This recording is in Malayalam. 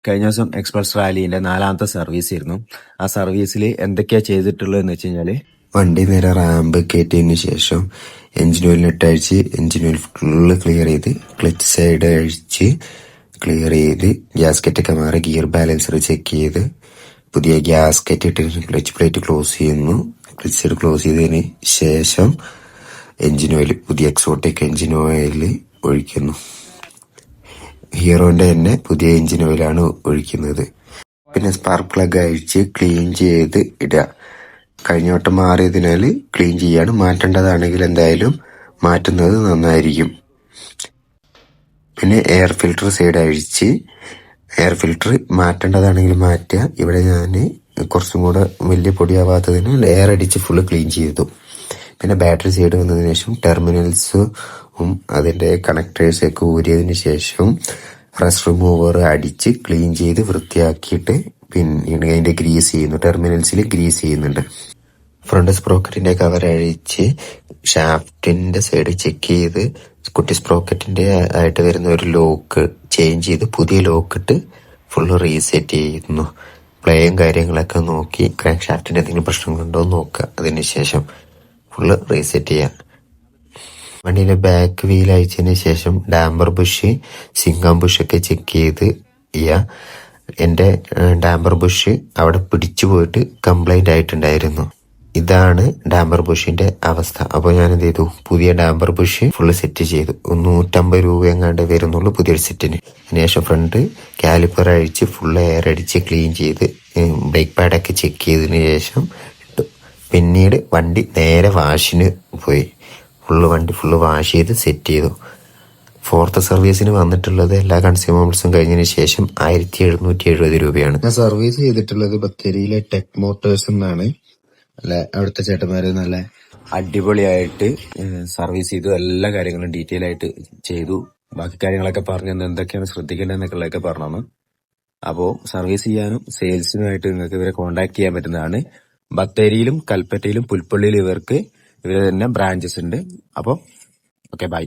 കഴിഞ്ഞ ദിവസം എക്സ്പ്രസ് റാലിന്റെ 4ാമത്തെ സർവീസ് ആയിരുന്നു. ആ സർവീസിൽ എന്തൊക്കെയാ ചെയ്തിട്ടുള്ളതെന്ന് വെച്ച് കഴിഞ്ഞാല് വണ്ടി നേരെ റാമ്പ് കയറ്റിയതിനു ശേഷം എഞ്ചിൻ ഓയിലിട്ട് അഴിച്ച് എഞ്ചിൻ ഓയിൽ ഫുള്ള് ക്ലിയർ ചെയ്ത് ക്ലച്ച് സൈഡ് അഴിച്ച് ക്ലിയർ ചെയ്ത് ഗ്യാസ്കറ്റൊക്കെ മാറി ഗിയർ ബാലൻസർ ചെക്ക് ചെയ്ത് പുതിയ ഗ്യാസ്കറ്റ് ഇട്ട് ക്ലച്ച് പ്ലേറ്റ് ക്ലോസ് ചെയ്യുന്നു. ക്ലച്ച് സൈഡ് ക്ലോസ് ചെയ്തതിന് ശേഷം എഞ്ചിൻ ഓയിൽ പുതിയ എക്സോട്ടിക് എഞ്ചിൻ ഓയിൽ ഒഴിക്കുന്നു. ഹീറോന്റെ തന്നെ പുതിയ എഞ്ചിൻ ഓയിലാണ് ഒഴിക്കുന്നത്. പിന്നെ സ്പാർക്ക് പ്ലഗ് അഴിച്ച് ക്ലീൻ ചെയ്ത് ഇടുക. കഴിഞ്ഞ വട്ടം മാറിയതിനാൽ ക്ലീൻ ചെയ്യാണ്. മാറ്റേണ്ടതാണെങ്കിൽ എന്തായാലും മാറ്റുന്നത് നന്നായിരിക്കും. പിന്നെ എയർ ഫിൽട്ടർ സൈഡ് അഴിച്ച് എയർ ഫിൽട്ടർ മാറ്റേണ്ടതാണെങ്കിൽ മാറ്റുക. ഇവിടെ ഞാൻ കുറച്ചും കൂടെ വലിയ പൊടിയാവാത്തതിന് എയർ അടിച്ച് ഫുള്ള് ക്ലീൻ ചെയ്തു. പിന്നെ ബാറ്ററി സൈഡ് വന്നതിന് ശേഷം ടെർമിനൽസും അതിന്റെ കണക്ടേഴ്സൊക്കെ ഊരിയതിന് ശേഷം റസ്റ്റ് റിമൂവർ അടിച്ച് ക്ലീൻ ചെയ്ത് വൃത്തിയാക്കിയിട്ട് പിന്നീട് അതിന്റെ ഗ്രീസ് ചെയ്യുന്നു. ടെർമിനൽസിൽ ഗ്രീസ് ചെയ്യുന്നുണ്ട്. ഫ്രണ്ട് സ്പ്രോക്കറ്റിന്റെ കവർ അഴിച്ച് ഷാഫ്റ്റിന്റെ സൈഡ് ചെക്ക് ചെയ്ത് കുട്ടി സ്പ്രോക്കറ്റിന്റെ ആയിട്ട് വരുന്ന ഒരു ലോക്ക് ചേഞ്ച് ചെയ്ത് പുതിയ ലോക്ക് ഇട്ട് ഫുള്ള് റീസെറ്റ് ചെയ്യുന്നു. പ്ലേയും കാര്യങ്ങളൊക്കെ നോക്കി ക്രാങ്ക് ഷാഫ്റ്റിന്റെ എന്തെങ്കിലും പ്രശ്നങ്ങളുണ്ടോ എന്ന് നോക്കുക. അതിനുശേഷം ഫുള്ള് റീസെറ്റ് ചെയ്യാം. വണ്ടിയിലെ ബാക്ക് വീൽ അയച്ചതിന് ശേഷം ഡാമ്പർ ബുഷ് സിംഗം ബുഷൊക്കെ ചെക്ക് ചെയ്ത് ചെയ്യാം. എന്റെ ഡാമ്പർ ബുഷ് അവിടെ പിടിച്ചു പോയിട്ട് കംപ്ലൈന്റ് ആയിട്ടുണ്ടായിരുന്നു. ഇതാണ് ഡാമ്പർ ബുഷിന്റെ അവസ്ഥ. അപ്പോൾ ഞാൻ എന്ത് ചെയ്തു, പുതിയ ഡാമ്പർ ബുഷ് ഫുള്ള് സെറ്റ് ചെയ്തു. 150 രൂപ എങ്ങാണ്ട് വരുന്നുള്ളൂ പുതിയൊരു സെറ്റിന്. അതിനുശേഷം ഫ്രണ്ട് കാലിപ്പർ അഴിച്ച് ഫുള്ള് എയർ അടിച്ച് ക്ലീൻ ചെയ്ത് ബ്രേക്ക് പാഡൊക്കെ ചെക്ക് ചെയ്തതിന് ശേഷം ഇട്ടു. പിന്നീട് വണ്ടി നേരെ വാഷിന് പോയി. വണ്ടി ഫുള്ള് വാഷ് ചെയ്ത് സെറ്റ് ചെയ്തു. 4th സർവീസിന് വന്നിട്ടുള്ളത് എല്ലാ കൺസ്യൂമബിൾസും കഴിഞ്ഞതിന് ശേഷം 1770 രൂപയാണ്. ഞാൻ സർവീസ് ചെയ്തിട്ടുള്ളത് ബത്തേരിയിലെ ടെക് മോട്ടോഴ്സ് എന്നാണ്. അല്ല, അവിടുത്തെ ചേട്ടന്മാര് നല്ല അടിപൊളിയായിട്ട് സർവീസ് ചെയ്തു. എല്ലാ കാര്യങ്ങളും ഡീറ്റെയിൽ ആയിട്ട് ചെയ്തു. ബാക്കി കാര്യങ്ങളൊക്കെ പറഞ്ഞു തന്നു, എന്തൊക്കെയാണ് ശ്രദ്ധിക്കേണ്ടതെന്നൊക്കെ പറഞ്ഞു. അപ്പോൾ സർവീസ് ചെയ്യാനും സെയിൽസിനുമായിട്ട് നിങ്ങൾക്ക് ഇവരെ കോൺടാക്ട് ചെയ്യാൻ പറ്റുന്നതാണ്. ബത്തേരിയിലും കൽപ്പറ്റയിലും പുൽപ്പള്ളിയിലും ഇവർക്ക് തന്നെ ബ്രാഞ്ചസ് ഉണ്ട്. അപ്പോൾ ഓക്കെ, ബൈ.